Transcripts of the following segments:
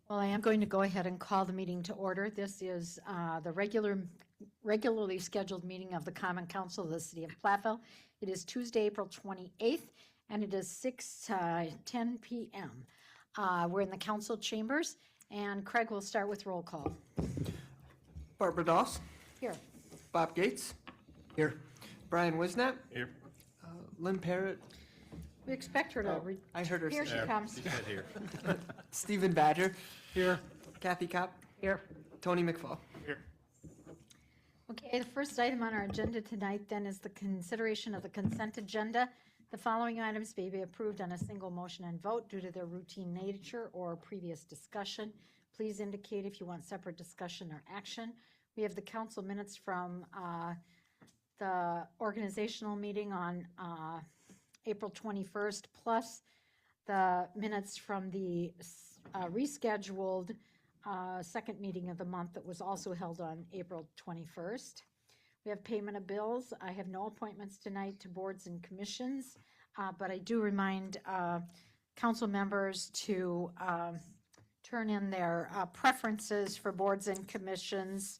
Well, I am going to go ahead and call the meeting to order. This is the regularly scheduled meeting of the Common Council of the City of Platteville. It is Tuesday, April 28th, and it is 6:10 p.m. We're in the council chambers, and Craig will start with roll call. Barbara Doss. Here. Bob Gates. Here. Brian Wisnett. Here. Lynn Parrott. We expect her to. I heard her Here say she comes. She said here. Stephen Badger. Here. Kathy Kopp. Here. Tony McFall. Here. Okay, the first item on our agenda tonight then is the consideration of the consent agenda. The following items may be approved on a single motion and vote due to their routine nature or previous discussion. Please indicate if you want separate discussion or action. We have the council minutes from the organizational meeting on April 21st, plus the minutes from the rescheduled second meeting of the month that was also held on April 21st. We have payment of bills. I have no appointments tonight to boards and commissions, but I do remind council members to turn in their preferences for boards and commissions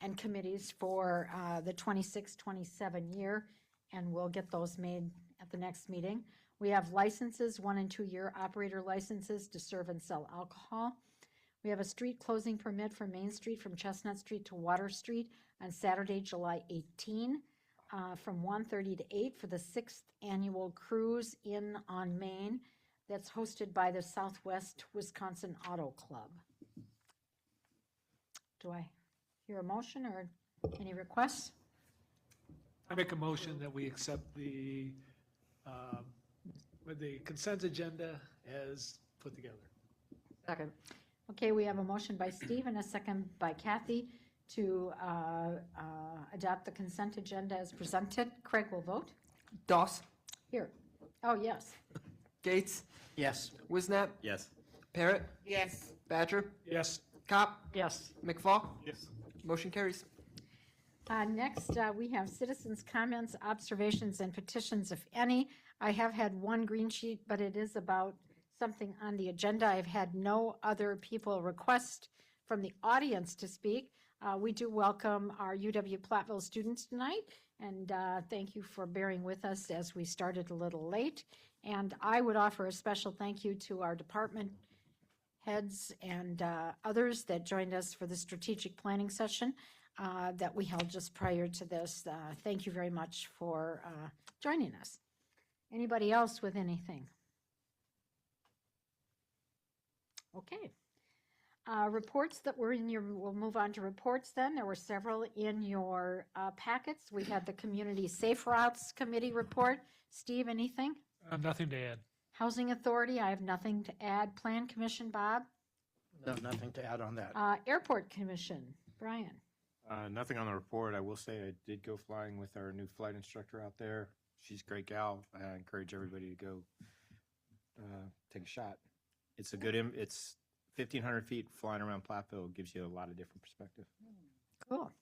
and committees for the 26-27 year, and we'll get those made at the next meeting. We have licenses, 1 and 2 year operator licenses to serve and sell alcohol. We have a street closing permit for Main Street from Chestnut Street to Water Street on Saturday, July 18, from 1:30 to 8 for the 6th annual cruise in on Main that's hosted by the Southwest Wisconsin Auto Club. Do I hear a motion or any requests? I make a motion that we accept the consent agenda as put together. Second. Okay, we have a motion by Steve and a second by Kathy to adopt the consent agenda as presented. Craig will vote. Doss. Here. Oh, yes. Gates. Yes. Wisnett. Yes. Parrott. Yes. Badger. Yes. Kopp. Yes. McFall. Yes. Motion carries. Next, we have citizens' comments, observations, and petitions, if any. I have had one green sheet, but it is about something on the agenda. I've had no other people request from the audience to speak. We do welcome our UW-Platteville students tonight, and thank you for bearing with us as we started a little late. And I would offer a special thank you to our department heads and others that joined us for the strategic planning session that we held just prior to this. Thank you very much for joining us. Anybody else with anything? Okay. Reports that were in your, we'll move on to reports then. There were several in your packets. We had the Community Safe Routes Committee report. Steve, anything? Nothing to add. Housing Authority, I have nothing to add. Plan Commission, Bob? No, nothing to add on that. Airport Commission, Brian? Nothing on the report. I will say I did go flying with our new flight instructor out there. She's a great gal. I encourage everybody to go take a shot. It's a good, it's 1,500 feet flying around Platteville. Gives you a lot of different perspective. Cool.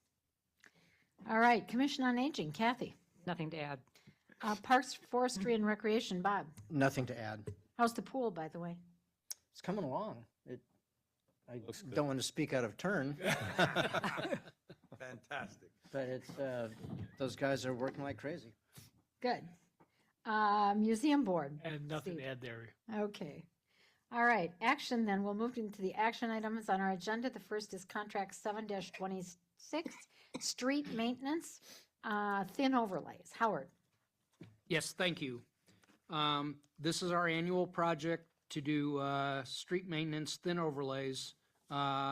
All right, Commission on Aging, Kathy? Nothing to add. Parks, Forestry, and Recreation, Bob? Nothing to add. How's the pool, by the way? It's coming along. I Looks good. don't want to speak out of turn, Fantastic. but it's those guys are working like crazy. Good. Museum Board? And nothing Steve. to add there. Okay. All right, action then. We'll move into the action items on our agenda. The first is Contract 7-26, Street Maintenance, Thin Overlays. Howard? Yes, thank you. This is our annual project to do street maintenance thin overlays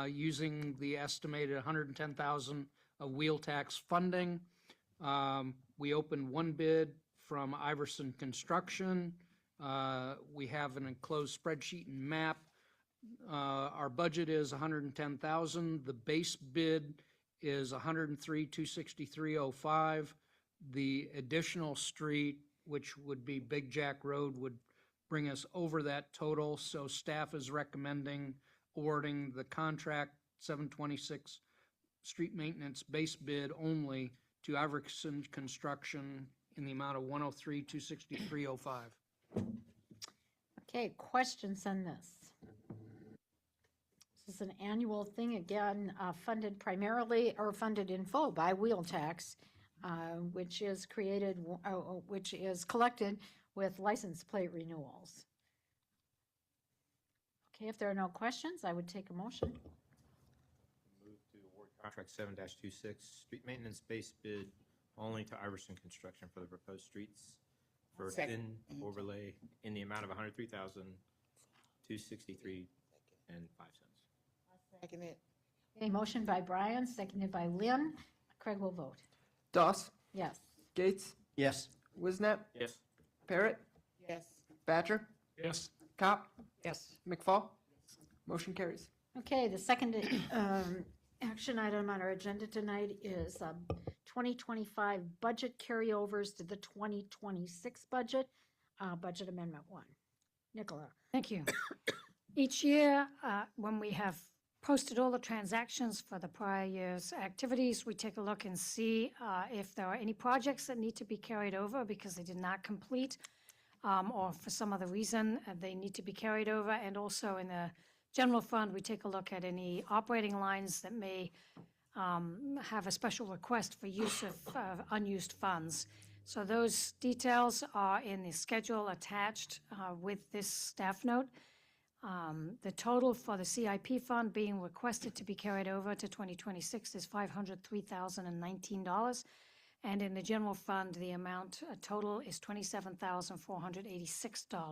using the estimated $110,000 of wheel tax funding. We opened one bid from Iverson Construction. We have an enclosed spreadsheet and map. Our budget is $110,000. The base bid is $103,263.05. The additional street, which would be Big Jack Road, would bring us over that total. So staff is recommending awarding the contract 726 street maintenance base bid only to Iverson Construction in the amount of $103,263.05. Okay, questions on this? This is an annual thing, again, funded primarily, or funded in full by wheel tax, which is collected with license plate renewals. Okay, if there are no questions, I would take a motion. Move to award contract 7-26, street maintenance base bid only to Iverson Construction for the proposed streets for thin overlay in the amount of $103,263.05. Second it. A motion by Brian, seconded by Lynn. Craig will vote. Doss, Yes. Gates, Yes. Wisnat, Yes. Parrot, Yes. yes, Badger, Cop, Yes. McFall. Motion carries. Okay, the second action item on our agenda tonight is 2025 budget carryovers to the 2026 budget, budget amendment 1. Nicola. Thank you. Each year, when we have posted all the transactions for the prior year's activities, we take a look and see if there are any projects that need to be carried over because they did not complete or for some other reason they need to be carried over. And also in the general fund, we take a look at any operating lines that may have a special request for use of unused funds. So those details are in the schedule attached with this staff note. The total for the CIP fund being requested to be carried over to 2026 is $503,019. And in the general fund, the amount total is $27,486. Are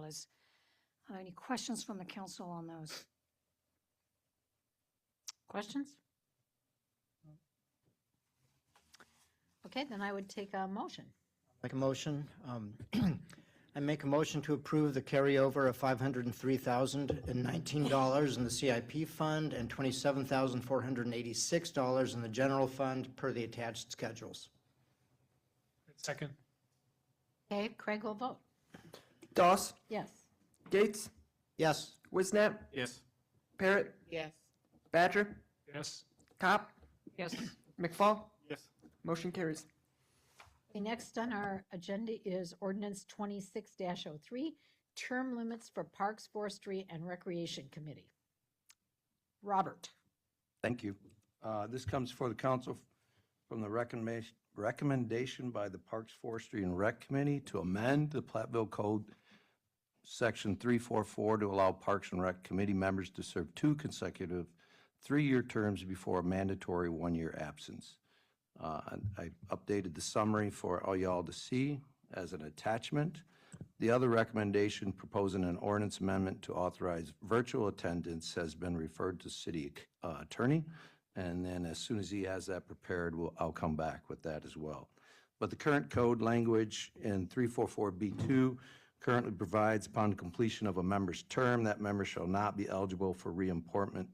there any questions from the council on those? Questions? Okay, then I would take a motion. Make a motion. I make a motion to approve the carryover of $503,019 in the CIP fund and $27,486 in the general fund per the attached schedules. second, Okay, Craig will vote. Doss, Yes. Gates, Yes. Wisnat, Yes. Parrot, Yes. Badger, yes, Cop, Yes. McFall. Yes. Motion carries. Okay, next on our agenda is ordinance 26-03, term limits for Parks, Forestry, and Recreation Committee. Robert. Thank you. This comes for the council from the recommendation by the Parks, Forestry, and Rec Committee to amend the Platteville Code, Section 344, to allow Parks and Rec Committee members to serve 2 consecutive 3-year terms before a mandatory 1-year absence. I updated the summary for all y'all to see as an attachment. The other recommendation proposing an ordinance amendment to authorize virtual attendance has been referred to city attorney. And then as soon as he has that prepared, I'll come back with that as well. But the current code language in 344B2 currently provides upon completion of a member's term, that member shall not be eligible for reappointment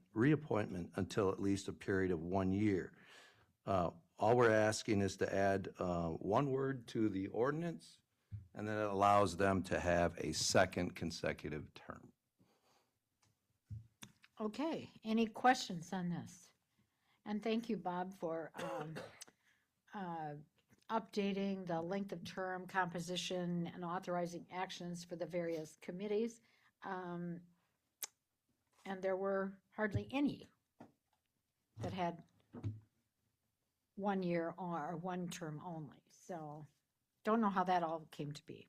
until at least a period of 1 year. All we're asking is to add 1 word to the ordinance, and then it allows them to have a second consecutive term. Okay, any questions on this? And thank you, Bob, for updating the length of term, composition, and authorizing actions for the various committees. And there were hardly any that had 1 year or 1 term only. So don't know how that all came to be.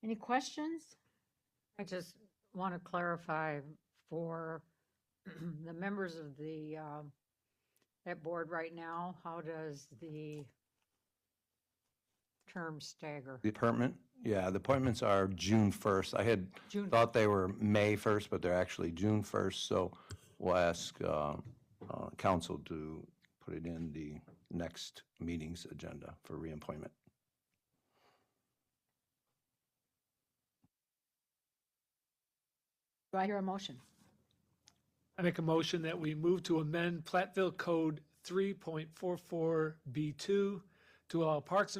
Any questions? I just want to clarify for the members of the, that board right now, how does the term stagger? The appointment? Yeah, the appointments are June 1st. I had June. thought they were May 1st, but they're actually June 1st. So we'll ask council to put it in the next meeting's agenda for reappointment. Do I hear a motion? I make a motion that we move to amend Platteville Code 3.44B2 to allow Parks,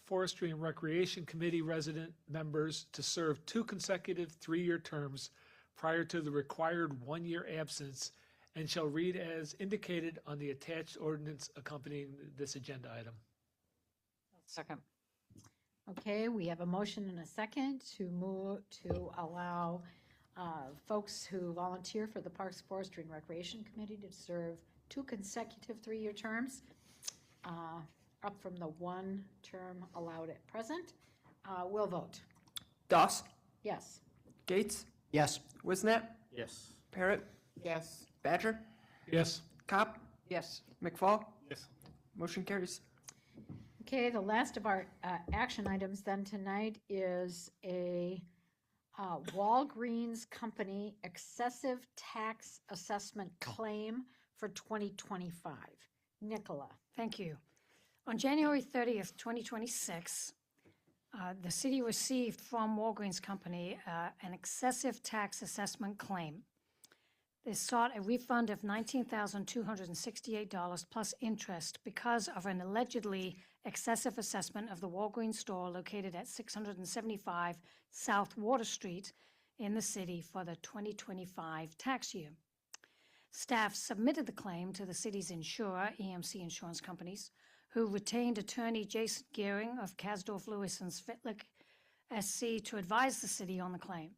Forestry, and Recreation Committee resident members to serve 2 consecutive 3-year terms prior to the required 1-year absence, and shall read as indicated on the attached ordinance accompanying this agenda item. Second. Okay, we have a motion and a second to move to allow folks who volunteer for the Parks, Forestry, and Recreation Committee to serve 2 consecutive 3-year terms, up from the 1 term allowed at present. We'll vote. Doss, Yes. Gates, Yes. Wisnat, Yes. Parrot, Yes. Badger, Yes. Cop, Yes. McFall. Yes. Motion carries. Okay, the last of our action items then tonight is a Walgreens Company excessive tax assessment claim for 2025. Nicola. Thank you. On January 30th, 2026, the city received from Walgreens Company an excessive tax assessment claim. They sought a refund of $19,268 plus interest because of an allegedly excessive assessment of the Walgreens store located at 675 South Water Street in the city for the 2025 tax year. Staff submitted the claim to the city's insurer, EMC Insurance Companies, who retained attorney Jason Gearing of Kasdorf, Lewis and Svitlik SC to advise the city on the claim.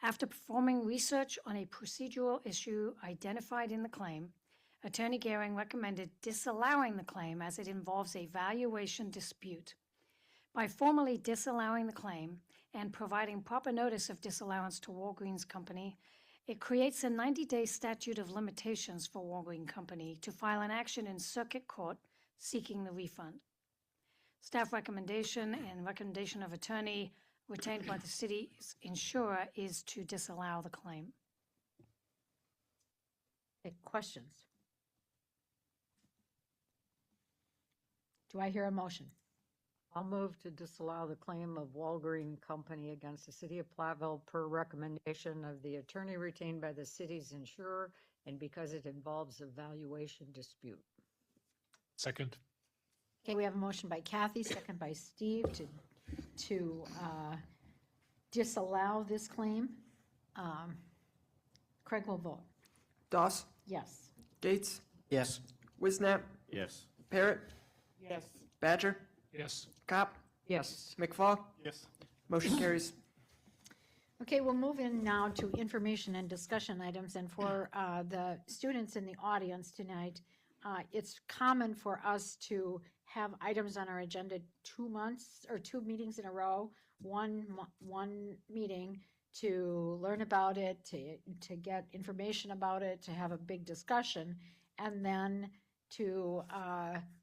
After performing research on a procedural issue identified in the claim, Attorney Gearing recommended disallowing the claim as it involves a valuation dispute. By formally disallowing the claim and providing proper notice of disallowance to Walgreens Company, it creates a 90-day statute of limitations for Walgreens Company to file an action in circuit court seeking the refund. Staff recommendation and recommendation of attorney retained by the city's insurer is to disallow the claim. Okay, questions? Do I hear a motion? I'll move to disallow the claim of Walgreen Company against the city of Platteville per recommendation of the attorney retained by the city's insurer and because it involves a valuation dispute. Second. Okay, we have a motion by Kathy, second by Steve to disallow this claim. Craig will vote. Doss, Yes. Gates, Yes. Wisnat, Yes. Parrot, Yes. Badger, Yes. Cop, Yes. McFall. Yes. Motion carries. Okay, we'll move in now to information and discussion items. And for the students in the audience tonight, it's common for us to have items on our agenda 2 months or 2 meetings in a row, one meeting to learn about it, to get information about it, to have a big discussion, and then to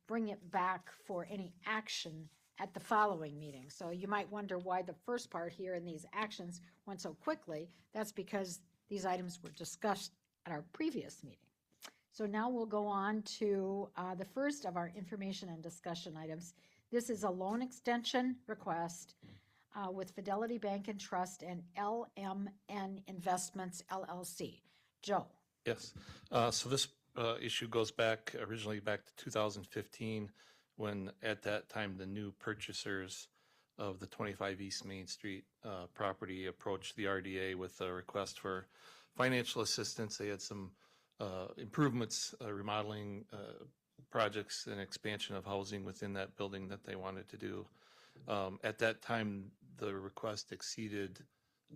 bring it back for any action at the following meeting. So you might wonder why the first part here in these actions went so quickly. That's because these items were discussed at our previous meeting. So now we'll go on to the first of our information and discussion items. This is a loan extension request with Fidelity Bank and Trust and LMN Investments LLC. Joe. Yes. So this issue goes back originally back to 2015, when at that time the new purchasers of the 25 East Main Street property approached the RDA with a request for financial assistance. They had some improvements, remodeling projects and expansion of housing within that building that they wanted to do. At that time, the request exceeded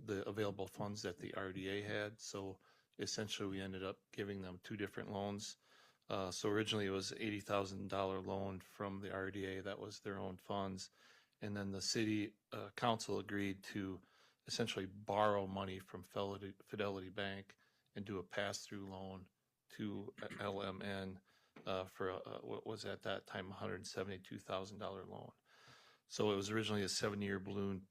the available funds that the RDA had. So essentially we ended up giving them 2 different loans. So originally it was $80,000 loan from the RDA. That was their own funds. And then the city council agreed to essentially borrow money from Fidelity Bank and do a pass-through loan to LMN for what was at that time $172,000 loan. So it was originally a 7-year balloon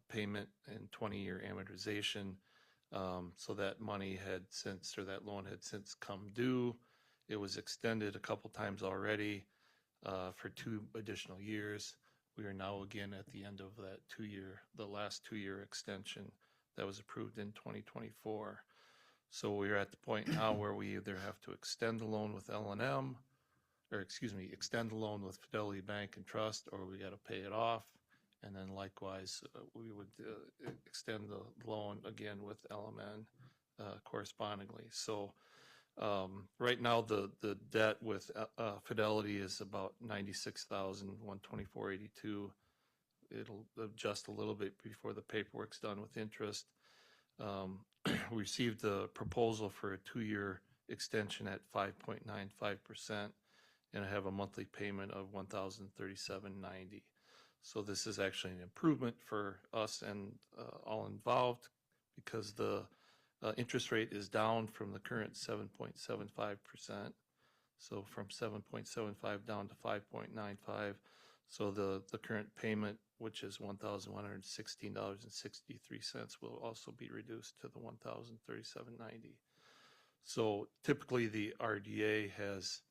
payment and 20-year amortization. So that money had since, or that loan had since come due. It was extended a couple times already for 2 additional years. We are now again at the end of that the last 2-year extension that was approved in 2024. So we're at the point now where we either have to extend the loan with L&M, or extend the loan with Fidelity Bank and Trust, or we got to pay it off. And then likewise, we would extend the loan again with LMN correspondingly. So right now, the debt with Fidelity is about $96,124.82. It'll adjust a little bit before the paperwork's done with interest. we received the proposal for a 2-year extension at 5.95%, and I have a monthly payment of $1,037.90. So this is actually an improvement for us and all involved, because the interest rate is down from the current 7.75%. So from 7.75 down to 5.95. So the current payment, which is $1,116.63, will also be reduced to the $1,037.90. So typically the RDA has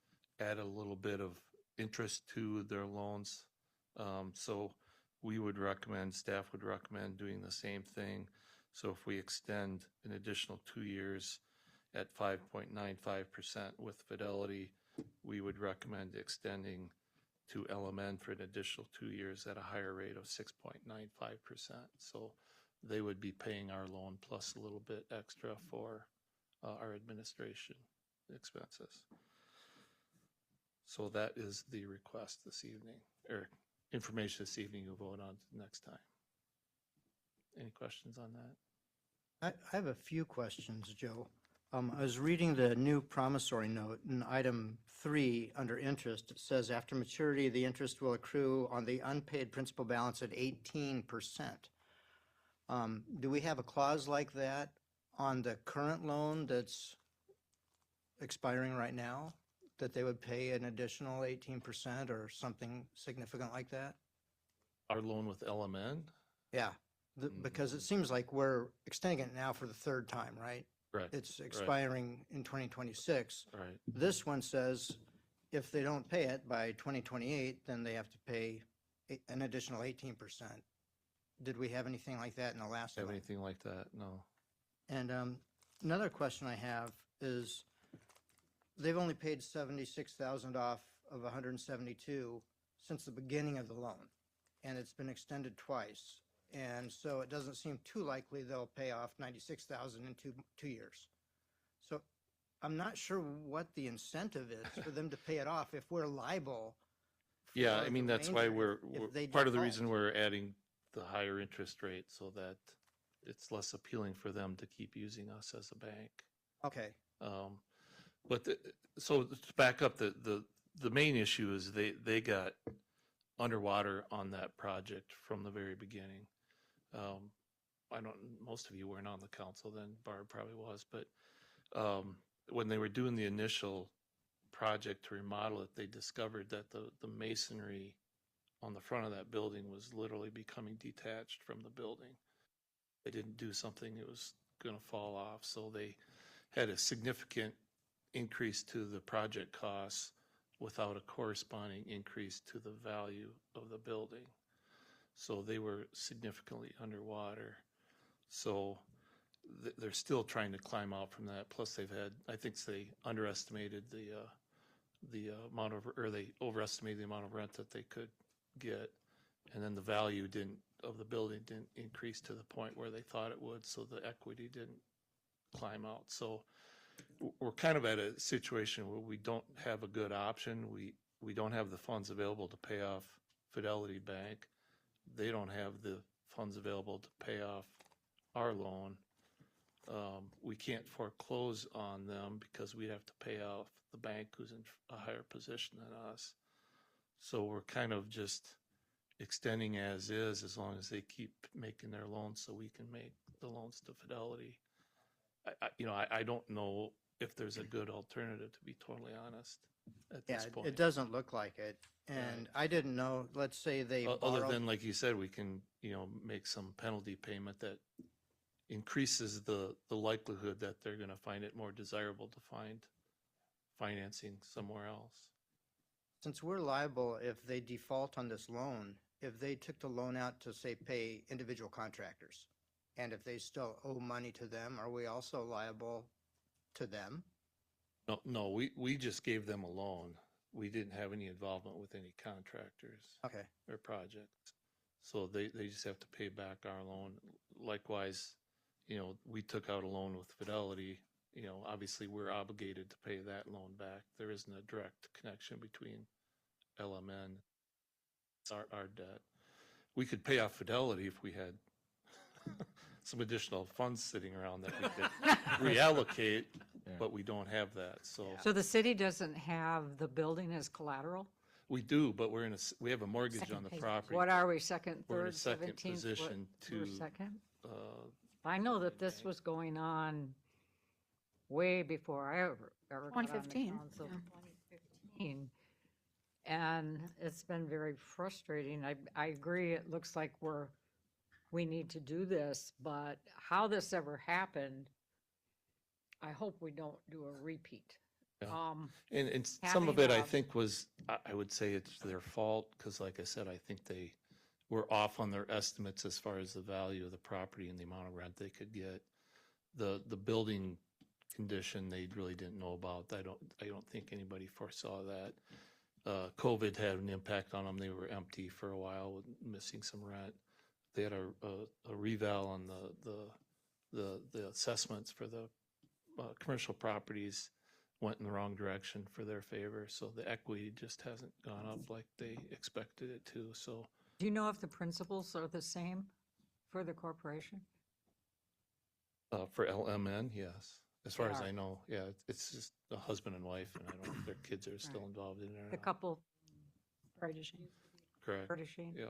added a little bit of interest to their loans. So we would recommend, staff would recommend doing the same thing. So if we extend an additional 2 years at 5.95% with Fidelity, we would recommend extending to LMN for an additional 2 years at a higher rate of 6.95%. So they would be paying our loan plus a little bit extra for our administration expenses. So that is the request this evening, or information this evening you'll vote on next time. Any questions on that? I have a few questions, Joe. I was reading the new promissory note in item 3 under interest. It says after maturity, the interest will accrue on the unpaid principal balance at 18%. Do we have a clause like that on the current loan that's expiring right now, that they would pay an additional 18% or something significant like that? Our loan with LMN? Yeah, because it seems like we're extending it now for the third time, right? Right. It's expiring in 2026. Right. This one says if they don't pay it by 2028, then they have to pay an additional 18%. Did we have anything like that in the last Have one? anything like that? No. And another question I have is, they've only paid $76,000 off of 172 since the beginning of the loan, and it's been extended twice. And so it doesn't seem too likely they'll pay off 96,000 in 2 years. So I'm not sure what the incentive is for them to pay it off if we're liable. Yeah, for I mean, the that's why remainder we're if they part of the default. reason we're adding the higher interest rate, so that it's less appealing for them to keep using us as a bank. Okay, But so to back up, the main issue is they got underwater on that project from the very beginning. Most of you weren't on the council then, Barb probably was, but when they were doing the initial project to remodel it, they discovered that the masonry on the front of that building was literally becoming detached from the building. They didn't do something, it was going to fall off, so they had a significant increase to the project costs without a corresponding increase to the value of the building. So they were significantly underwater. So they're still trying to climb out from that. Plus I think they underestimated the amount of, or they overestimated the amount of rent that they could get. And then the value of the building didn't increase to the point where they thought it would. So the equity didn't climb out. So we're kind of at a situation where we don't have a good option. We don't have the funds available to pay off Fidelity Bank. They don't have the funds available to pay off our loan. We can't foreclose on them because we'd have to pay off the bank who's in a higher position than us. So we're kind of just extending as is, as long as they keep making their loans so we can make the loans to Fidelity. I don't know if there's a good alternative, to be totally honest, at yeah, this point. it doesn't look like it. And I didn't know, let's say they Other borrow. than, like you said, we can, make some penalty payment that increases the likelihood that they're going to find it more desirable to find financing somewhere else. Since we're liable if they default on this loan, if they took the loan out to, say, pay individual contractors, and if they still owe money to them, are we also liable to them? No, we just gave them a loan. We didn't have any involvement with any contractors Okay, or projects. So they just have to pay back our loan. Likewise, we took out a loan with Fidelity. Obviously we're obligated to pay that loan back. There isn't a direct connection between LMN, our debt. We could pay off Fidelity if we had some additional funds sitting around that we could reallocate, but we don't have that, so. So the city doesn't have the building as collateral? We do, but we have a mortgage Second on the page. property. What are we, second, We're in a third, second 17th? position We're to, second? uh, I know that this was going on way before I ever got on the 2015, council, yeah. 2015. And it's been very frustrating. I agree, it looks like we need to do this, but how this ever happened, I hope we don't do a repeat. Yeah. Um, and some of having it, I a- think, was, I would say it's their fault, because like I said, I think they were off on their estimates as far as the value of the property and the amount of rent they could get. The building condition, they really didn't know about. I don't think anybody foresaw that. COVID had an impact on them. They were empty for a while, with missing some rent. They had a reval on the assessments for the commercial properties went in the wrong direction for their favor. So the equity just hasn't gone up like they expected it to. So Do you know if the principles are the same for the corporation? for LMN, yes. As far They as are. I know, yeah, it's just a husband and wife, and I don't know if their kids are still involved in it or The not. couple, Correct. Bernadine? Yeah,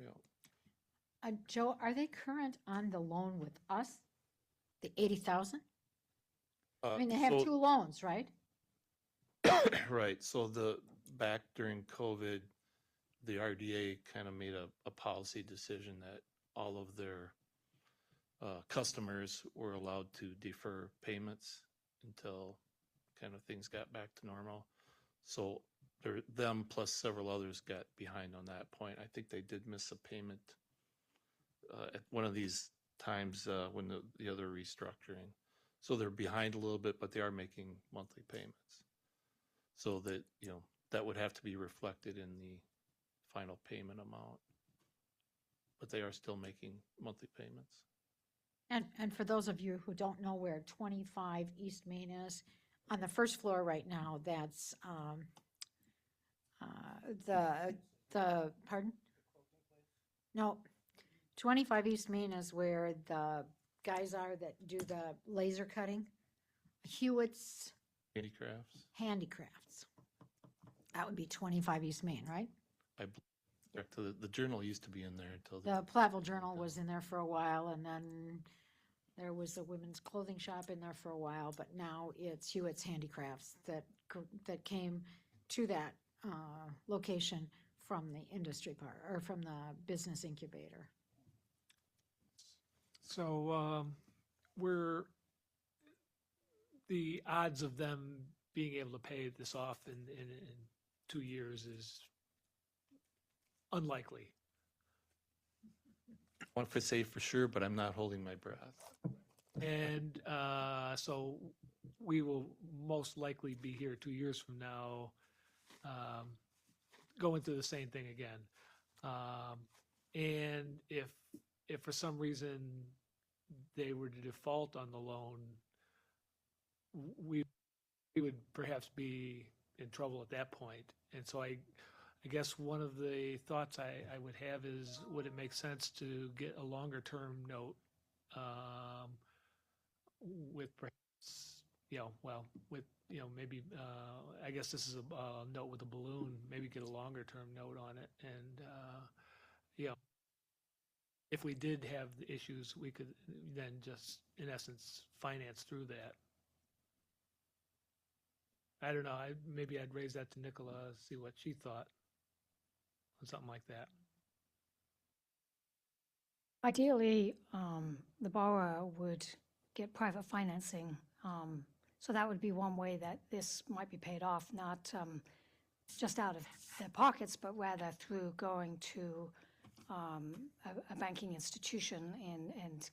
yeah. Joe, are they current on the loan with us? The 80,000? I mean, they have So- two loans, right? Right, so back during COVID, the RDA kind of made a policy decision that all of their customers were allowed to defer payments until kind of things got back to normal. So them plus several others got behind on that point. I think they did miss a payment at one of these times when the other restructuring. So they're behind a little bit, but they are making monthly payments. So that, that would have to be reflected in the final payment amount. But they are still making monthly payments. And for those of you who don't know where 25 East Main is, on the first floor right now, that's pardon? No, 25 East Main is where the guys are that do the laser cutting. Hewitt's Handicrafts, Handicrafts. That would be 25 East Main, right? I believe. The journal used to be in there until The Platteville Journal was in there for a while, and then there was a women's clothing shop in there for a while, but now it's Hewitt's Handicrafts that came to that location from the industry part, or from the business incubator. So the odds of them being able to pay this off in 2 years is unlikely. I want to say for sure, but I'm not holding my breath. And so we will most likely be here 2 years from now, going through the same thing again. And if for some reason they were to default on the loan, we would perhaps be in trouble at that point. And so I guess one of the thoughts I would have is, would it make sense to get a longer term note with perhaps, maybe, I guess this is a note with a balloon, maybe get a longer term note on it. And, if we did have the issues, we could then just, in essence, finance through that. I don't know, maybe I'd raise that to Nicola, see what she thought on something like that. Ideally, the borrower would get private financing. So that would be one way that this might be paid off, not just out of their pockets, but rather through going to a banking institution, and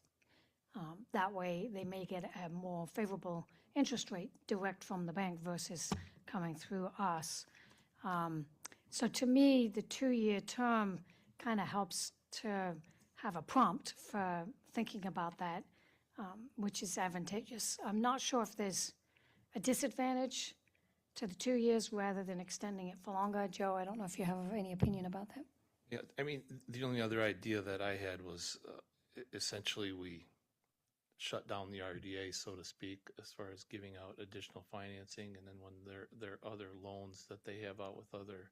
that way they may get a more favorable interest rate direct from the bank versus coming through us. So to me, the 2-year term kind of helps to have a prompt for thinking about that, which is advantageous. I'm not sure if there's a disadvantage to the 2 years rather than extending it for longer. Joe, I don't know if you have any opinion about that. Yeah, I mean, the only other idea that I had was essentially we shut down the RDA, so to speak, as far as giving out additional financing. And then when their other loans that they have out with other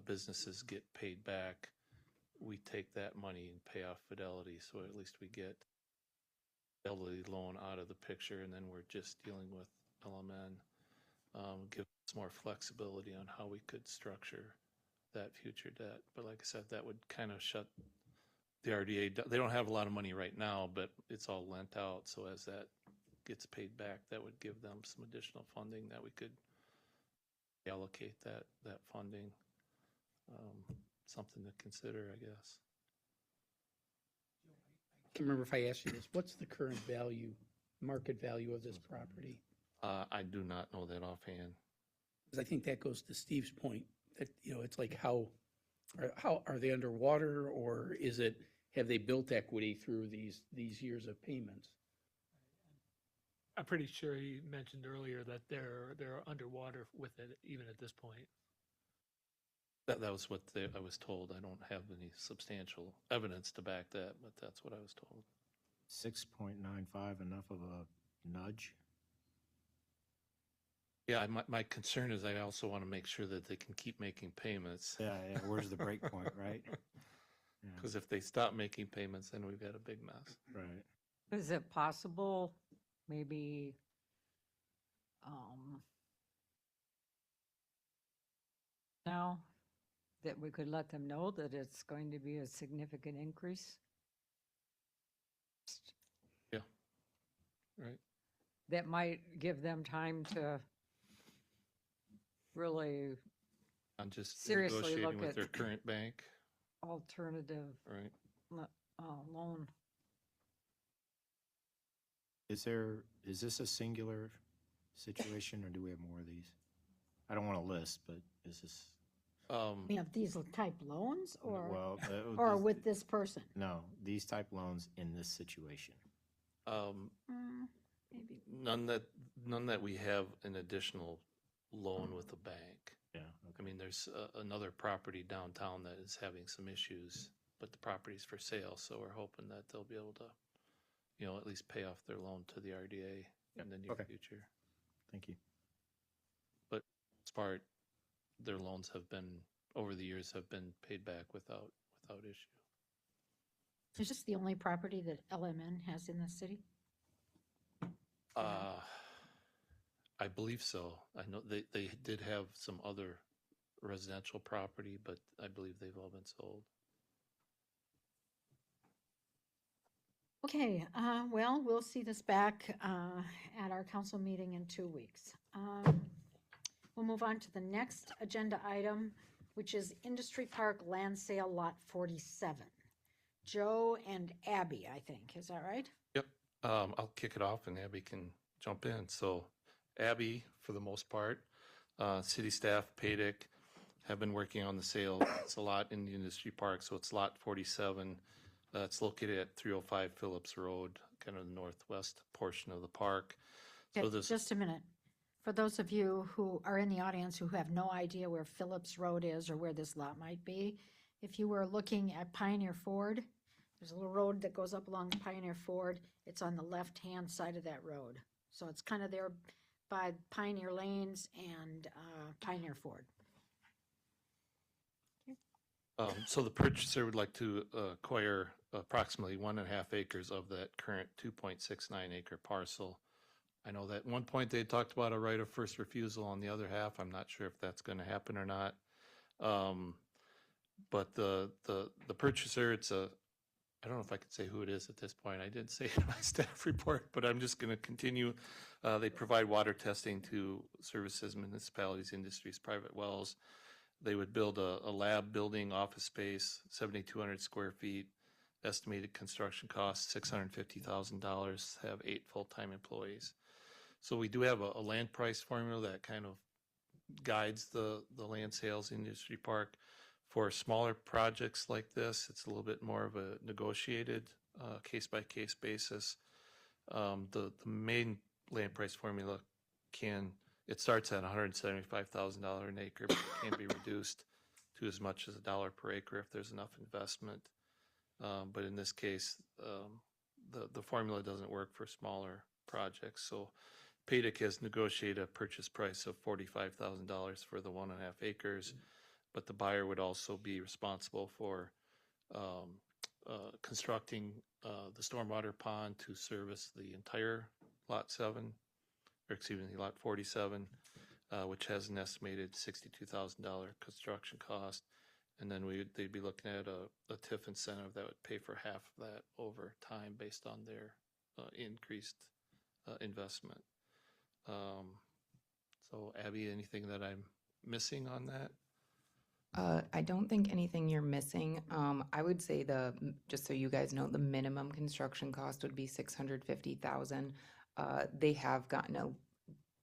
businesses get paid back, we take that money and pay off Fidelity. So at least we get Fidelity loan out of the picture, and then we're just dealing with LMN. Give us more flexibility on how we could structure that future debt. But like I said, that would kind of shut the RDA. They don't have a lot of money right now, but it's all lent out. So as that gets paid back, that would give them some additional funding that we could allocate that funding. Something to consider, I guess. I can't remember if I asked you this. What's the current value, market value of this property? I do not know that offhand. Because I think that goes to Steve's point that, it's like how are they underwater, or have they built equity through these years of payments? I'm pretty sure he mentioned earlier that they're underwater with it even at this point. That was what I was told. I don't have any substantial evidence to back that, but that's what I was told. 6.95 enough of a nudge? Yeah, my concern is I also want to make sure that they can keep making payments. Yeah, where's the break point, right? Because if they stop making payments, then we've got a big mess. Right. Is it possible, maybe, now that we could let them know that it's going to be a significant increase? Yeah, right. That might give them time to really I'm just seriously negotiating look with at their current bank, alternative right? loan. Is this a singular situation, or do we have more of these? I don't want to list, but is this? We have these type loans or, Well, or with this person? no, these type loans in this situation. Maybe. None that we have an additional loan with the bank. Yeah. I mean, there's another property downtown that is having some issues, but the property's for sale, so we're hoping that they'll be able to, at least pay off their loan to the RDA in the near Okay. future. Thank you. But as part, their loans over the years have been paid back without issue. Is this the only property that LMN has in the city? I believe so. I know they did have some other residential property, but I believe they've all been sold. Okay, well, we'll see this back at our council meeting in 2 weeks. We'll move on to the next agenda item, which is Industry Park Land Sale Lot 47. Joe and Abby, I think, is that right? Yep. I'll kick it off and Abby can jump in. So Abby, for the most part, city staff, PADIC, have been working on the sale. It's a lot in the industry park, so it's lot 47. It's located at 305 Phillips Road, kind of the northwest portion of the park. So Okay, just a minute. For those of you who are in the audience who have no idea where Phillips Road is or where this lot might be, if you were looking at Pioneer Ford, there's a little road that goes up along Pioneer Ford. It's on the left-hand side of that road. So it's kind of there by Pioneer Lanes and Pioneer Ford. So the purchaser would like to acquire approximately 1.5 acres of that current 2.69 acre parcel. I know that at one point they talked about a right of first refusal on the other half. I'm not sure if that's going to happen or not. But the purchaser, I don't know if I could say who it is at this point. I did say it in my staff report, but I'm just going to continue. They provide water testing to services, municipalities, industries, private wells. They would build a lab building, office space, 7,200 square feet, estimated construction cost, $650,000, have 8 full-time employees. So we do have a land price formula that kind of guides the land sales industry park. For smaller projects like this, it's a little bit more of a negotiated case-by-case basis. The main land price formula it starts at $175,000 an acre, but it can be reduced to as much as $1 per acre if there's enough investment. But in this case, the formula doesn't work for smaller projects. So PADIC has negotiated a purchase price of $45,000 for the 1.5 acres, but the buyer would also be responsible for constructing the stormwater pond to service the entire Lot 7, or excuse me, Lot 47, which has an estimated $62,000 construction cost. And then they'd be looking at a TIF incentive that would pay for half of that over time based on their increased investment. So Abby, anything that I'm missing on that? I don't think anything you're missing. I would say just so you guys know, the minimum construction cost would be $650,000. They have gotten a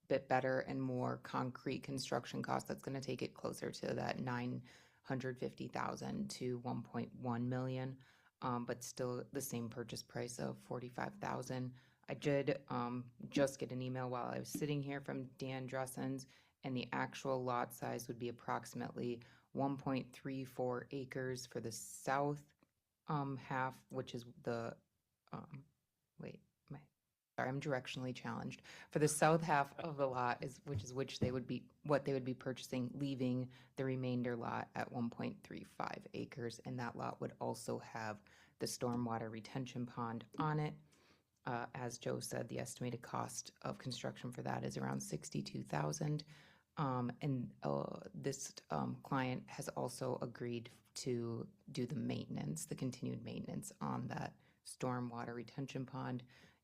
bit better and more concrete construction cost. That's going to take it closer to that $950,000 to $1.1 million, but still the same purchase price of $45,000. I did just get an email while I was sitting here from Dan Dressens, and the actual lot size would be approximately 1.34 acres for the south half, which is the sorry, I'm directionally challenged. For the south half of the lot which they would be purchasing, leaving the remainder lot at 1.35 acres, and that lot would also have the stormwater retention pond on it. As Joe said, the estimated cost of construction for that is around $62,000. And this client has also agreed to do the maintenance, the continued maintenance on that stormwater retention pond,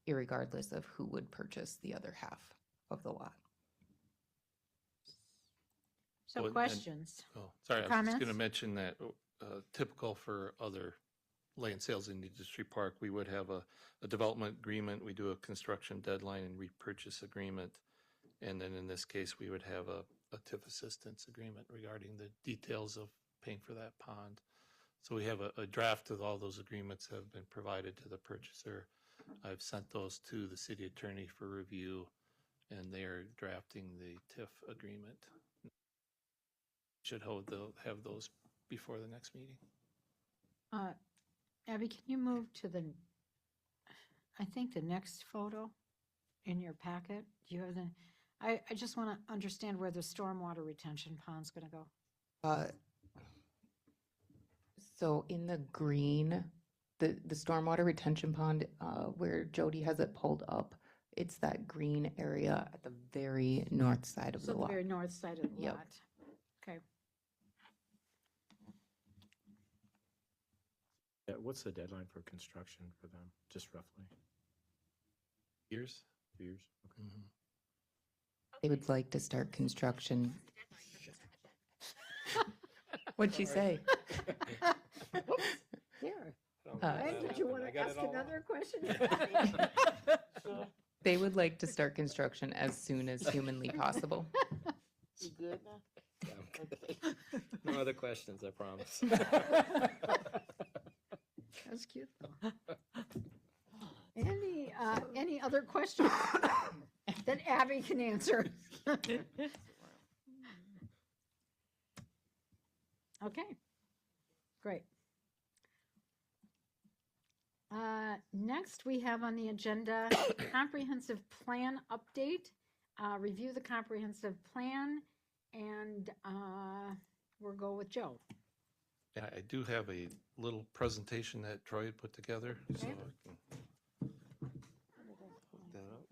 irregardless of who would purchase the other half of the lot. So Well, and- questions? Oh, sorry, I was just Comments? going to mention that typical for other land sales in the industry park, we would have a development agreement, we do a construction deadline and repurchase agreement. And then in this case, we would have a TIF assistance agreement regarding the details of paying for that pond. So we have a draft of all those agreements have been provided to the purchaser. I've sent those to the city attorney for review, and they are drafting the TIF agreement. Should have those before the next meeting. Abby, can you move to I think the next photo in your packet? Do you have I just want to understand where the stormwater retention pond's going to go. So in the green, the stormwater retention pond, where Jody has it pulled up, it's that green area at the very north side of So the the lot. very north side of the Yep. lot. Okay. Yeah, what's the deadline for construction for them, just roughly? Years? 2 years? Okay. Mhm. They would like to start construction. What'd you say? Here. Uh, Did you want to ask another question? They would like to start construction as soon as humanly possible. You good now? No other questions, I promise. That's cute though. Any other questions that Abby can answer? Okay, great. Next, we have on the agenda comprehensive plan update. Review the comprehensive plan, and we'll go with Joe. Yeah, I do have a little presentation that Troy had put together, so I Okay. can put that up.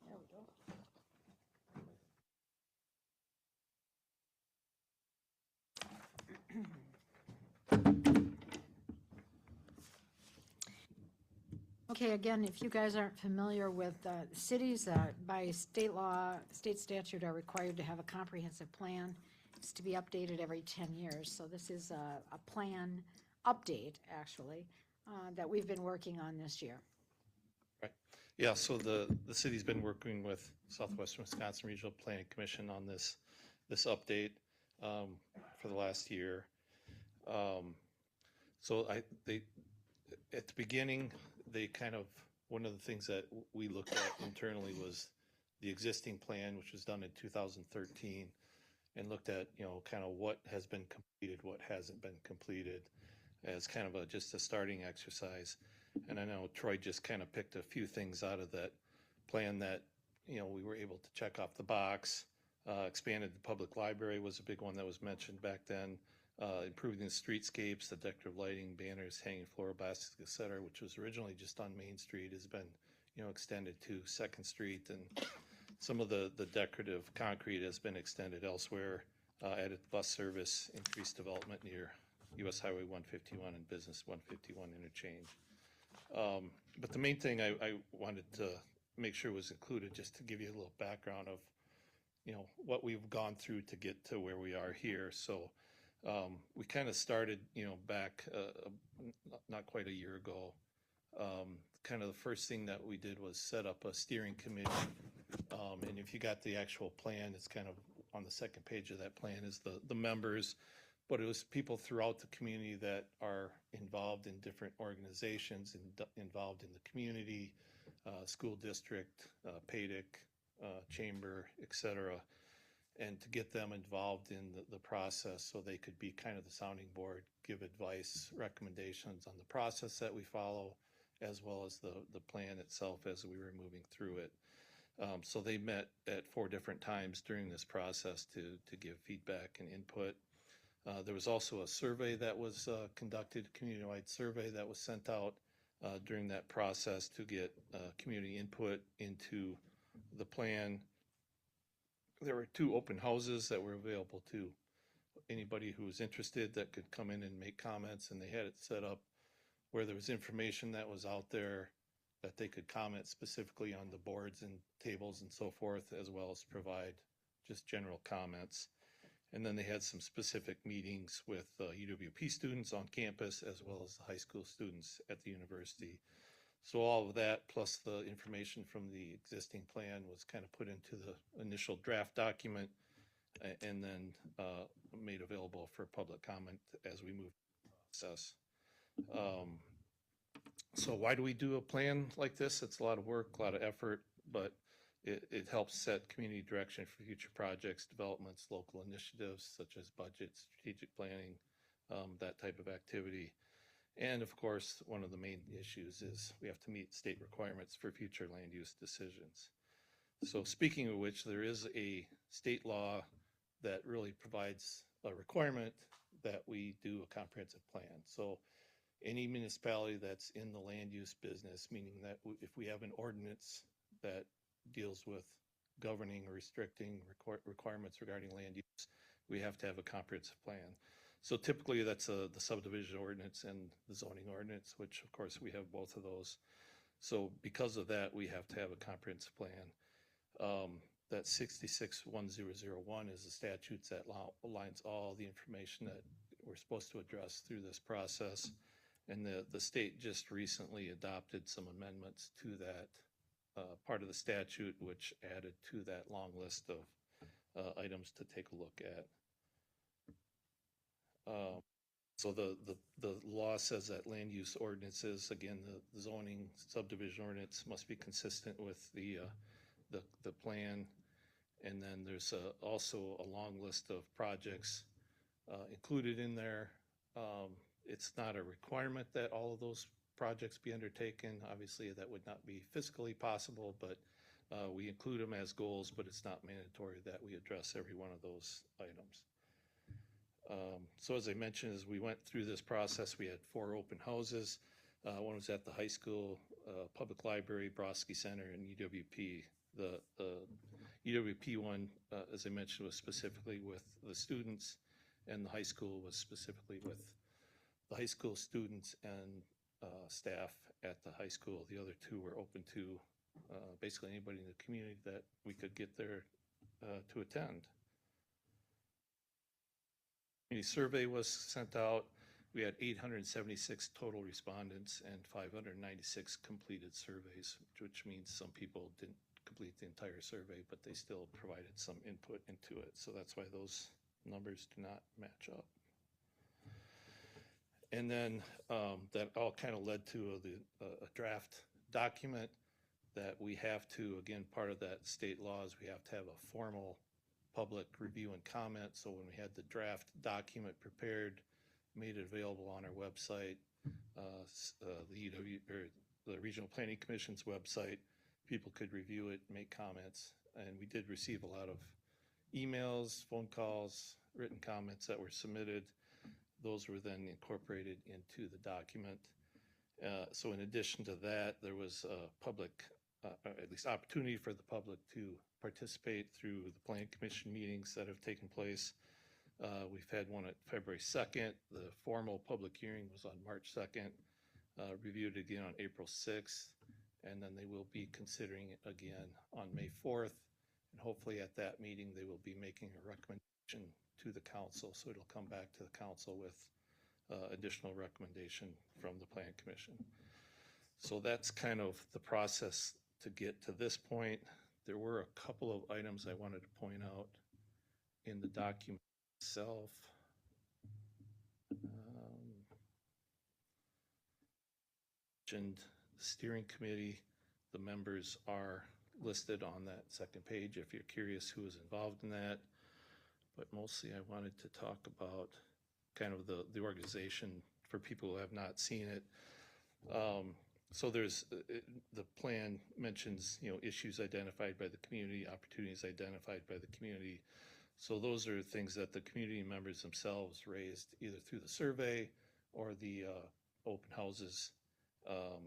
There we go. Okay, again, if you guys aren't familiar with cities, by state law, state statute are required to have a comprehensive plan. It's to be updated every 10 years. So this is a plan update, actually, that we've been working on this year. Right. Yeah, so the city's been working with Southwestern Wisconsin Regional Planning Commission on this update for the last year. So at the beginning, they one of the things that we looked at internally was the existing plan, which was done in 2013. and looked at, kind of what has been completed, what hasn't been completed, as kind of just a starting exercise. And I know Troy just kind of picked a few things out of that plan that, we were able to check off the box. Expanded the public library was a big one that was mentioned back then. Improving the streetscapes, the decorative lighting, banners, hanging floor baskets, et cetera, which was originally just on Main Street, has been, extended to Second Street, and some of the decorative concrete has been extended elsewhere. Added bus service, increased development near US Highway 151 and Business 151 interchange. But the main thing I wanted to make sure was included, just to give you a little background of, what we've gone through to get to where we are here. So we kind of started, back not quite a year ago. Kind of the first thing that we did was set up a steering committee. And if you got the actual plan, it's kind of on the second page of that plan is the members, but it was people throughout the community that are involved in different organizations and involved in the community, school district, PADIC, chamber, et cetera, and to get them involved in the process so they could be kind of the sounding board, give advice, recommendations on the process that we follow, as well as the plan itself as we were moving through it. So they met at 4 different times during this process to give feedback and input. There was also a survey that was conducted, a community-wide survey that was sent out during that process to get community input into the plan. There were 2 open houses that were available to anybody who was interested that could come in and make comments, and they had it set up where there was information that was out there that they could comment specifically on the boards and tables and so forth, as well as provide just general comments. And then they had some specific meetings with UWP students on campus, as well as the high school students at the university. So all of that, plus the information from the existing plan, was kind of put into the initial draft document and then made available for public comment as we move through the process. So why do we do a plan like this? It's a lot of work, a lot of effort, but it helps set community direction for future projects, developments, local initiatives such as budgets, strategic planning, that type of activity. And of course, one of the main issues is we have to meet state requirements for future land use decisions. So speaking of which, there is a state law that really provides a requirement that we do a comprehensive plan. So any municipality that's in the land use business, meaning that if we have an ordinance that deals with governing or restricting requirements regarding land use, we have to have a comprehensive plan. So typically that's the subdivision ordinance and the zoning ordinance, which of course we have both of those. So because of that, we have to have a comprehensive plan. That 661001 is the statutes that aligns all the information that we're supposed to address through this process. And the state just recently adopted some amendments to that part of the statute, which added to that long list of items to take a look at. So the law says that land use ordinances, again, the zoning subdivision ordinance must be consistent with the plan. And then there's also a long list of projects included in there. It's not a requirement that all of those projects be undertaken. Obviously, that would not be physically possible, but we include them as goals, but it's not mandatory that we address every one of those items. So as I mentioned, as we went through this process, we had 4 open houses. One was at the high school, public library, Brodsky Center, and UWP. The UWP one, as I mentioned, was specifically with the students, and the high school was specifically with the high school students and staff at the high school. The other 2 were open to basically anybody in the community that we could get there to attend. Community survey was sent out. We had 876 total respondents and 596 completed surveys, which means some people didn't complete the entire survey, but they still provided some input into it. So that's why those numbers do not match up. And then that all kind of led to a draft document that we have to, again, part of that state law is we have to have a formal public review and comment. So when we had the draft document prepared, made it available on our website, the UW, or the Regional Planning Commission's website, people could review it, make comments. And we did receive a lot of emails, phone calls, written comments that were submitted. Those were then incorporated into the document. So in addition to that, there was a public, at least opportunity for the public to participate through the Plan Commission meetings that have taken place. We've had one at February 2nd. The formal public hearing was on March 2nd, reviewed again on April 6th, and then they will be considering it again on May 4th. And hopefully at that meeting, they will be making a recommendation to the council. So it'll come back to the council with additional recommendation from the Plan Commission. So that's kind of the process to get to this point. There were a couple of items I wanted to point out in the document itself. Mentioned the steering committee. The members are listed on that second page if you're curious who was involved in that. But mostly I wanted to talk about kind of the organization for people who have not seen it. So there's, the plan mentions, issues identified by the community, opportunities identified by the community. So those are things that the community members themselves raised either through the survey or the open houses,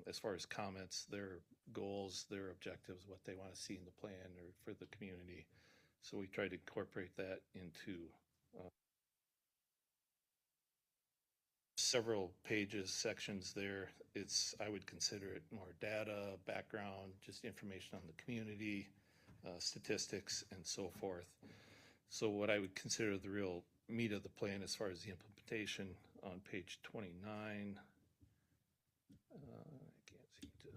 as far as comments, their goals, their objectives, what they want to see in the plan or for the community. So we try to incorporate that into several pages, sections there. I would consider it more data, background, just information on the community, statistics, and so forth. So what I would consider the real meat of the plan as far as the implementation on page 29. I can't seem to.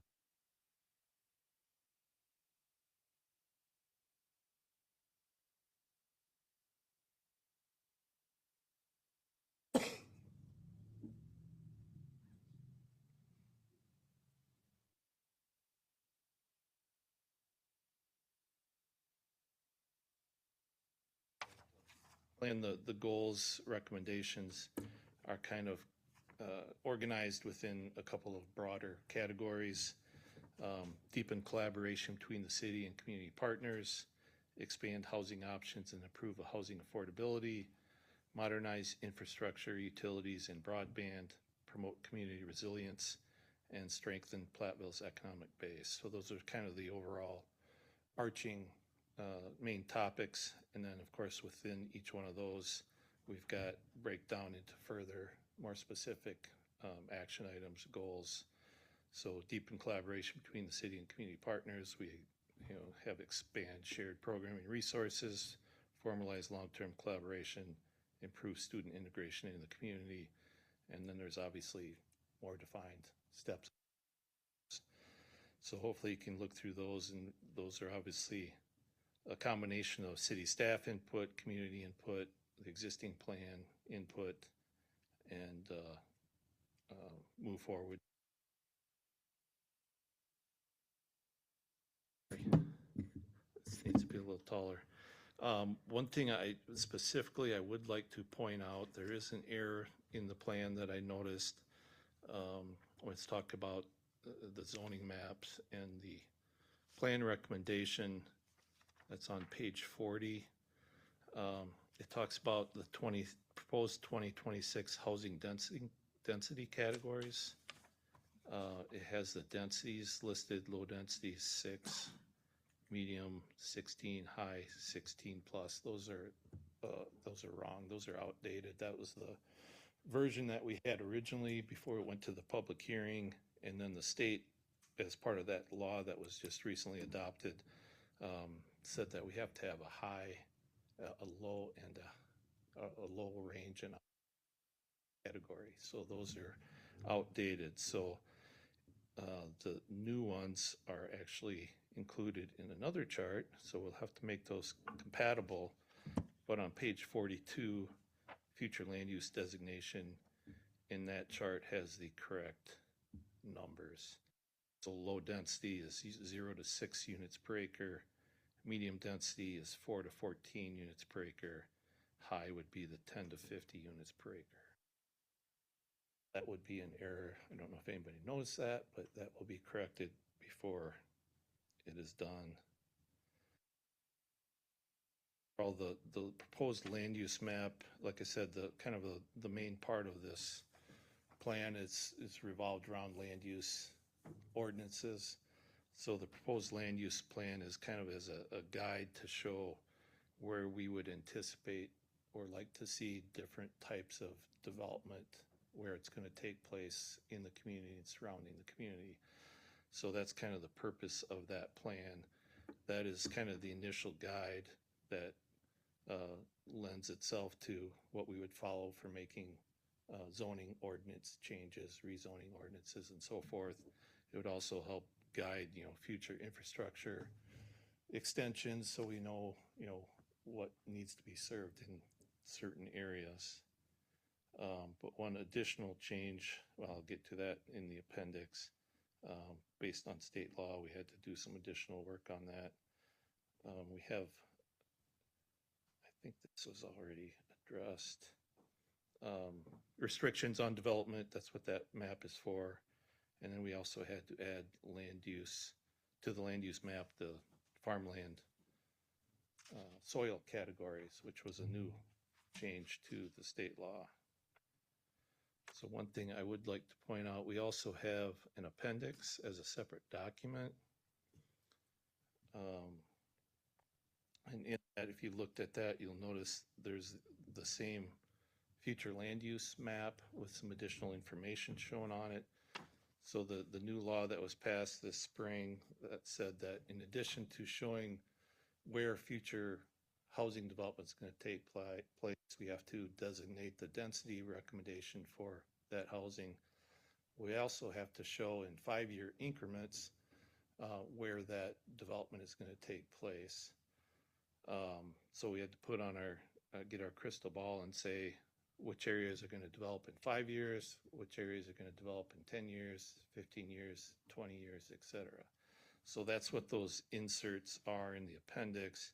And the goals, recommendations are kind of organized within a couple of broader categories. Deepen collaboration between the city and community partners, expand housing options and improve housing affordability, modernize infrastructure, utilities, and broadband, promote community resilience, and strengthen Platteville's economic base. So those are kind of the overall arching main topics. And then, of course, within each one of those, we've got breakdown into further, more specific action items, goals. So deepen collaboration between the city and community partners. We have expand shared programming resources, formalize long-term collaboration, improve student integration in the community. And then there's obviously more defined steps. So hopefully you can look through those, and those are obviously a combination of city staff input, community input, the existing plan input, and move forward. This needs to be a little taller. One thing I would like to point out, there is an error in the plan that I noticed. Let's talk about the zoning maps and the plan recommendation that's on page 40. It talks about the proposed 2026 housing density categories. It has the densities listed: low density 6, medium 16, high 16 plus. Those are wrong. Those are outdated. That was the version that we had originally before it went to the public hearing, and then the state, as part of that law that was just recently adopted, said that we have to have a high, a low, and a low range and category. So those are outdated. So the new ones are actually included in another chart. So we'll have to make those compatible. But on page 42, future land use designation in that chart has the correct numbers. So low density is 0 to 6 units per acre, Medium density is 4 to 14 units per acre. High would be the 10 to 50 units per acre. That would be an error. I don't know if anybody noticed that, but that will be corrected before it is done. All the proposed land use map, like I said, the main part of this plan is revolved around land use ordinances. So the proposed land use plan is kind of as a guide to show where we would anticipate or like to see different types of development, where it's going to take place in the community and surrounding the community. So that's kind of the purpose of that plan. That is kind of the initial guide that lends itself to what we would follow for making zoning ordinance changes, rezoning ordinances, and so forth. It would also help guide, future infrastructure extensions, so we know, what needs to be served in certain areas. But one additional change, well, I'll get to that in the appendix. Based on state law, we had to do some additional work on that. We have, I think this was already addressed. Restrictions on development, that's what that map is for. And then we also had to add land use to the land use map, the farmland soil categories, which was a new change to the state law. So one thing I would like to point out, we also have an appendix as a separate document. And in that, if you looked at that, you'll notice there's the same future land use map with some additional information shown on it. So the new law that was passed this spring that said that in addition to showing where future housing development is going to take place, we have to designate the density recommendation for that housing. We also have to show in 5-year increments where that development is going to take place. So we had to put on get our crystal ball and say which areas are going to develop in 5 years, which areas are going to develop in 10 years, 15 years, 20 years, etc. So that's what those inserts are in the appendix,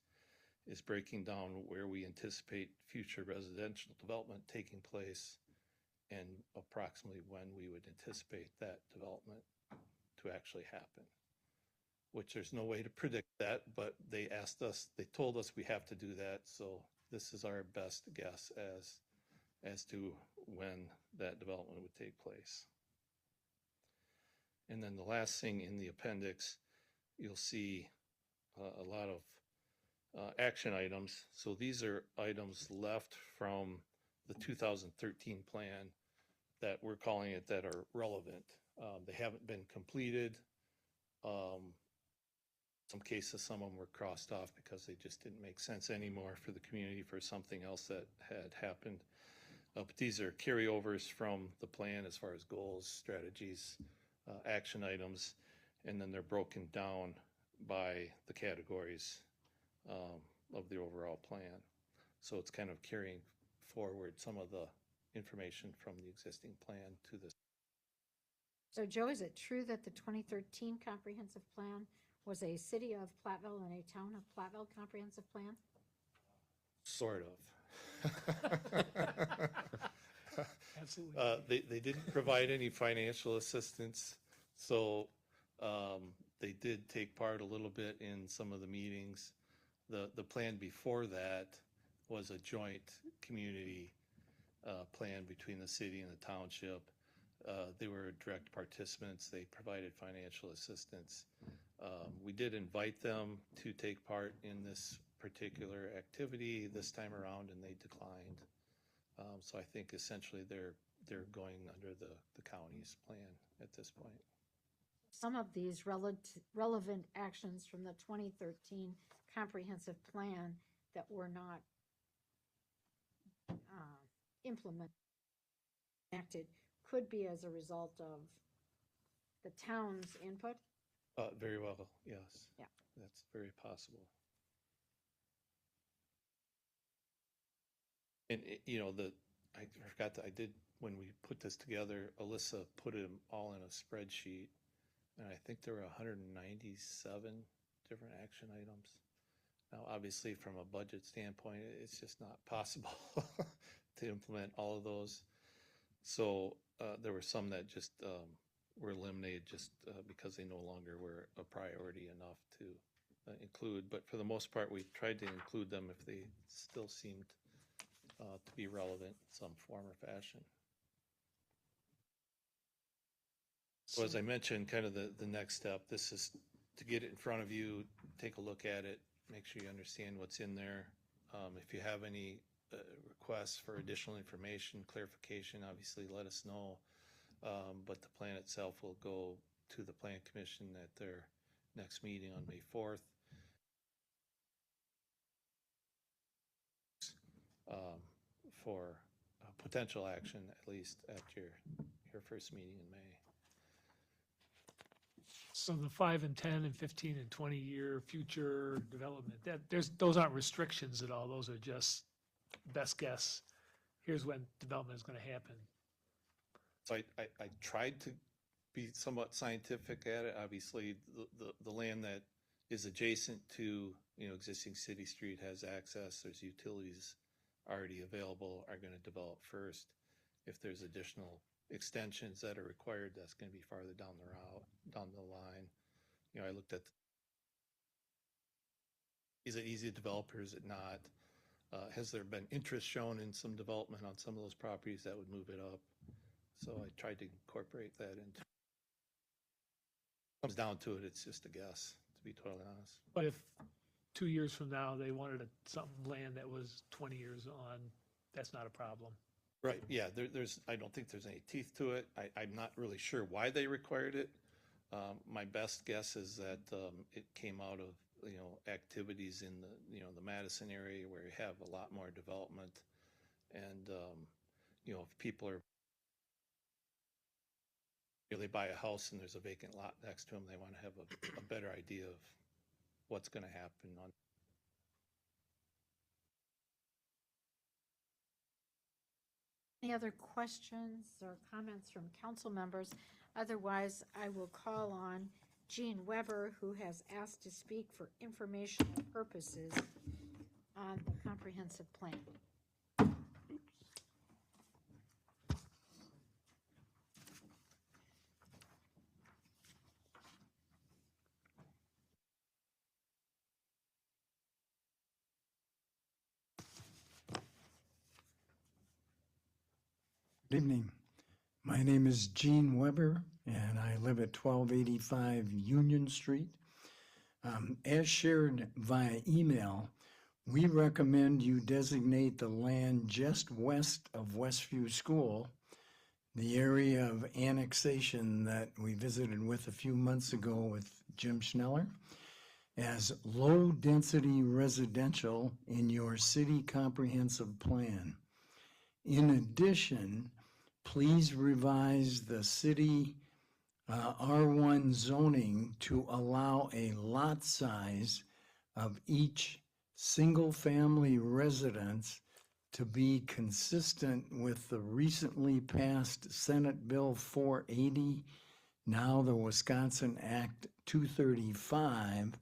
is breaking down where we anticipate future residential development taking place and approximately when we would anticipate that development to actually happen. Which there's no way to predict that, but they told us we have to do that, so this is our best guess as to when that development would take place. And then the last thing in the appendix, you'll see a lot of action items. So these are items left from the 2013 plan that we're calling it that are relevant. They haven't been completed. Some cases, some of them were crossed off because they just didn't make sense anymore for the community for something else that had happened. But these are carryovers from the plan as far as goals, strategies, action items, and then they're broken down by the categories of the overall plan. So it's kind of carrying forward some of the information from the existing plan to this. So Joe, is it true that the 2013 comprehensive plan was a city of Platteville and a town of Platteville comprehensive plan? Sort of. Absolutely. They didn't provide any financial assistance, so they did take part a little bit in some of the meetings. The plan before that was a joint community plan between the city and the township. They were direct participants. They provided financial assistance. We did invite them to take part in this particular activity this time around, and they declined. So I think essentially they're going under the county's plan at this point. Some of these relevant actions from the 2013 comprehensive plan that were not implemented, enacted, could be as a result of the town's input? Very well, yes. Yeah. That's very possible. And, I forgot that I did, when we put this together, Alyssa put them all in a spreadsheet, and I think there were 197 different action items. Now, obviously, from a budget standpoint, it's just not possible to implement all of those. So there were some that just were eliminated just because they no longer were a priority enough to include. But for the most part, we tried to include them if they still seemed to be relevant in some form or fashion. So as I mentioned, kind of the next step, this is to get it in front of you, take a look at it, make sure you understand what's in there. If you have any requests for additional information, clarification, obviously let us know. But the plan itself will go to the Plan Commission at their next meeting on May 4th. For potential action, at least at your first meeting in May. So the 5 and 10 and 15 and 20-year future development, those aren't restrictions at all. Those are just best guess. Here's when development is going to happen. So I tried to be somewhat scientific at it. Obviously, the land that is adjacent to existing city street has access. There's utilities already available, are going to develop first. If there's additional extensions that are required, that's going to be farther down the route, down the line. I looked at, is it easy to develop or is it not? Has there been interest shown in some development on some of those properties that would move it up? So I tried to incorporate that into, comes down to it, it's just a guess, to be totally honest. But if 2 years from now they wanted some land that was 20 years on, that's not a problem. Right, yeah, I don't think there's any teeth to it. I'm not really sure why they required it. My best guess is that it came out of, activities in the Madison area where you have a lot more development. And, if people are, they buy a house and there's a vacant lot next to them, they want to have a better idea of what's going to happen on. Any other questions or comments from council members? Otherwise, I will call on Jean Weber, who has asked to speak for informational purposes on the comprehensive plan. Good evening. My name is Gene Weber, and I live at 1285 Union Street. As shared via email, we recommend you designate the land just west of Westview School, the area of annexation that we visited with a few months ago with Jim Schneller, as low-density residential in your city comprehensive plan. In addition, please revise the city R1 zoning to allow a lot size of each single-family residence to be consistent with the recently passed Senate Bill 480, now the Wisconsin Act 235,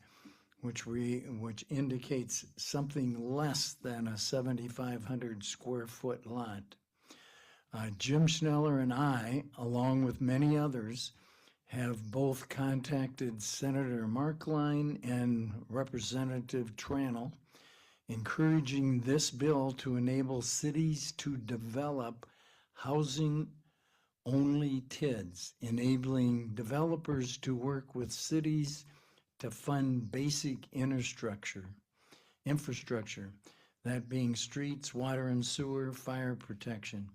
which indicates something less than a 7,500 square foot lot. Jim Schneller and I, along with many others, have both contacted Senator Markline and Representative Tranel, encouraging this bill to enable cities to develop housing-only TIDs, enabling developers to work with cities to fund basic infrastructure, that being streets, water and sewer, fire protection.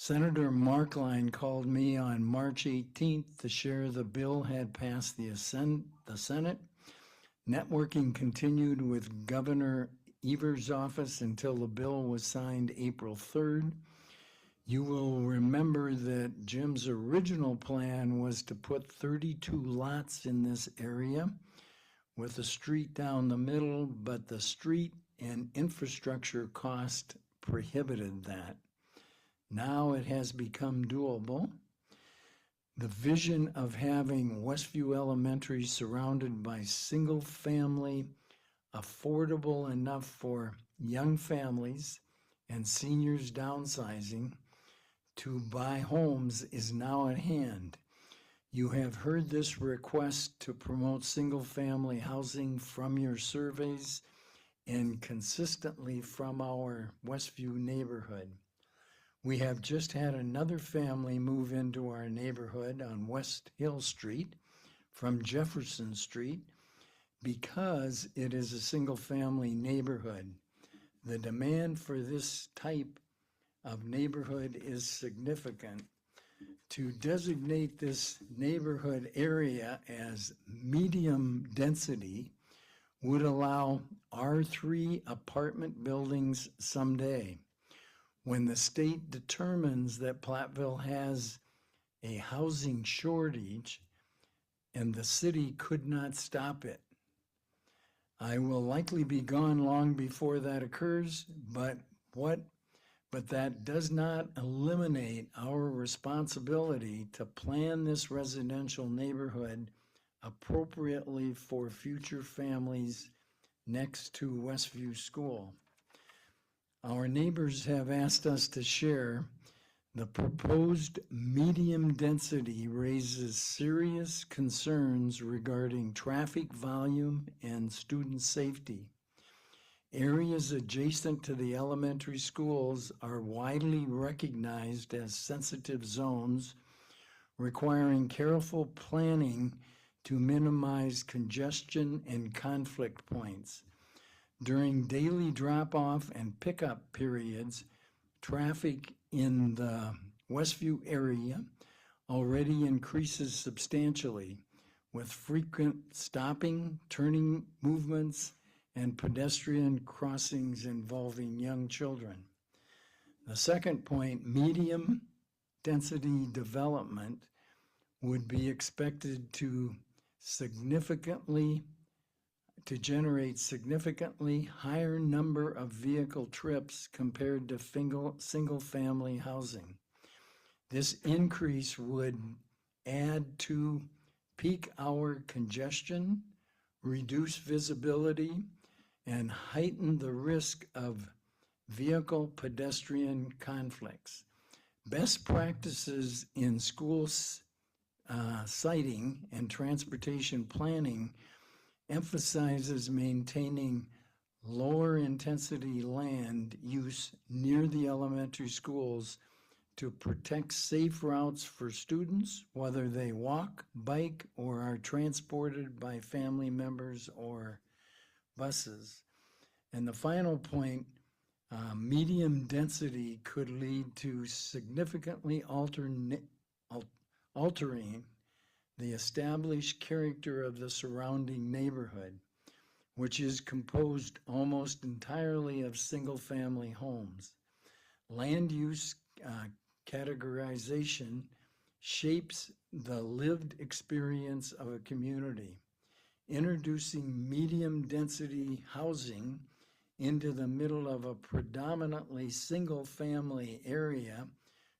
Senator Markline called me on March 18th to share the bill had passed the Senate. Networking continued with Governor Evers' office until the bill was signed April 3rd. You will remember that Jim's original plan was to put 32 lots in this area with a street down the middle, but the street and infrastructure cost prohibited that. Now it has become doable. The vision of having Westview Elementary surrounded by single-family affordable enough for young families and seniors downsizing to buy homes is now at hand. You have heard this request to promote single-family housing from your surveys and consistently from our Westview neighborhood. We have just had another family move into our neighborhood on West Hill Street from Jefferson Street because it is a single-family neighborhood. The demand for this type of neighborhood is significant. To designate this neighborhood area as medium density would allow R3 apartment buildings someday. When the state determines that Platteville has a housing shortage and the city could not stop it. I will likely be gone long before that occurs, but that does not eliminate our responsibility to plan this residential neighborhood appropriately for future families next to Westview School. Our neighbors have asked us to share the proposed medium density raises serious concerns regarding traffic volume and student safety. Areas adjacent to the elementary schools are widely recognized as sensitive zones, requiring careful planning to minimize congestion and conflict points. During daily drop-off and pickup periods, traffic in the Westview area already increases substantially, with frequent stopping, turning movements, and pedestrian crossings involving young children. The second point, medium density development would be expected to generate significantly higher number of vehicle trips compared to single-family housing. This increase would add to peak hour congestion, reduce visibility, and heighten the risk of vehicle pedestrian conflicts. Best practices in school siting and transportation planning emphasizes maintaining lower intensity land use near the elementary schools to protect safe routes for students, whether they walk, bike, or are transported by family members or buses. And the final point, medium density could lead to significantly altering the established character of the surrounding neighborhood, which is composed almost entirely of single-family homes. Land use categorization shapes the lived experience of a community. Introducing medium-density housing into the middle of a predominantly single-family area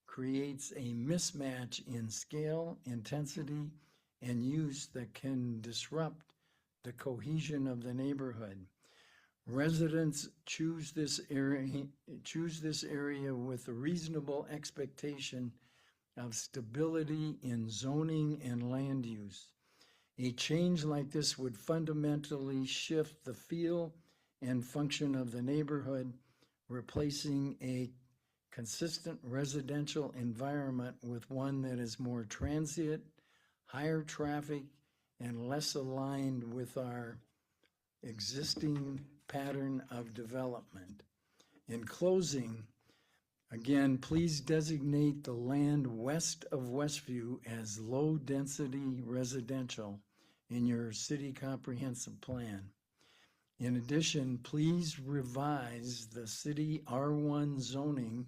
creates a mismatch in scale, intensity, and use that can disrupt the cohesion of the neighborhood. Residents choose this area with a reasonable expectation of stability in zoning and land use. A change like this would fundamentally shift the feel and function of the neighborhood, replacing a consistent residential environment with one that is more transient, higher traffic, and less aligned with our existing pattern of development. In closing, again, please designate the land west of Westview as low-density residential in your city comprehensive plan. In addition, please revise the city R1 zoning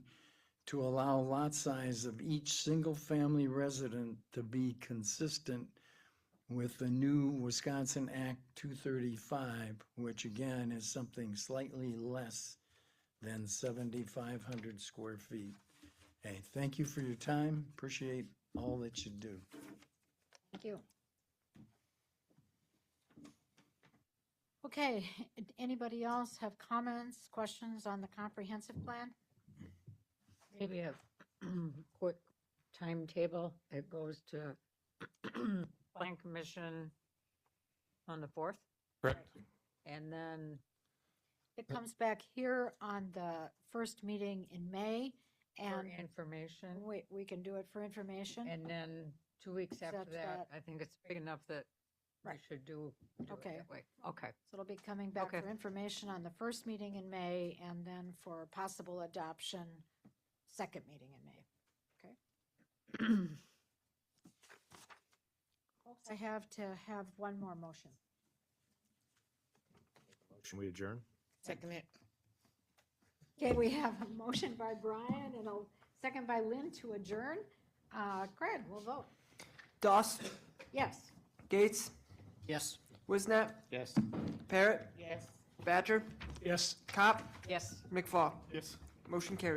to allow lot size of each single-family resident to be consistent with the new Wisconsin Act 235, which again is something slightly less than 7,500 square feet. Hey, thank you for your time. Appreciate all that you do. Thank you. Okay, anybody else have comments, questions on the comprehensive plan? Maybe a quick timetable. It goes to Plan Commission on the 4th, Correct. and then It comes back here on the first meeting in May, for and information, we can do it for information. and then 2 weeks after Accept that, that. I think it's big enough that we Right. should do it Okay. that way. Okay. So it'll be coming back Okay. for information on the first meeting in May, and then for possible adoption, second meeting in May. Okay? Folks, I have to have one more motion. Motion we adjourn? Second it. Okay, we have a motion by Brian and a second by Lynn to adjourn. Craig, we'll vote. Doss, Yes. Gates, Yes. Wisnap, Yes. Parrot, Yes. Badger, Yes. Cop, Yes. McFaw. Yes. Motion carries.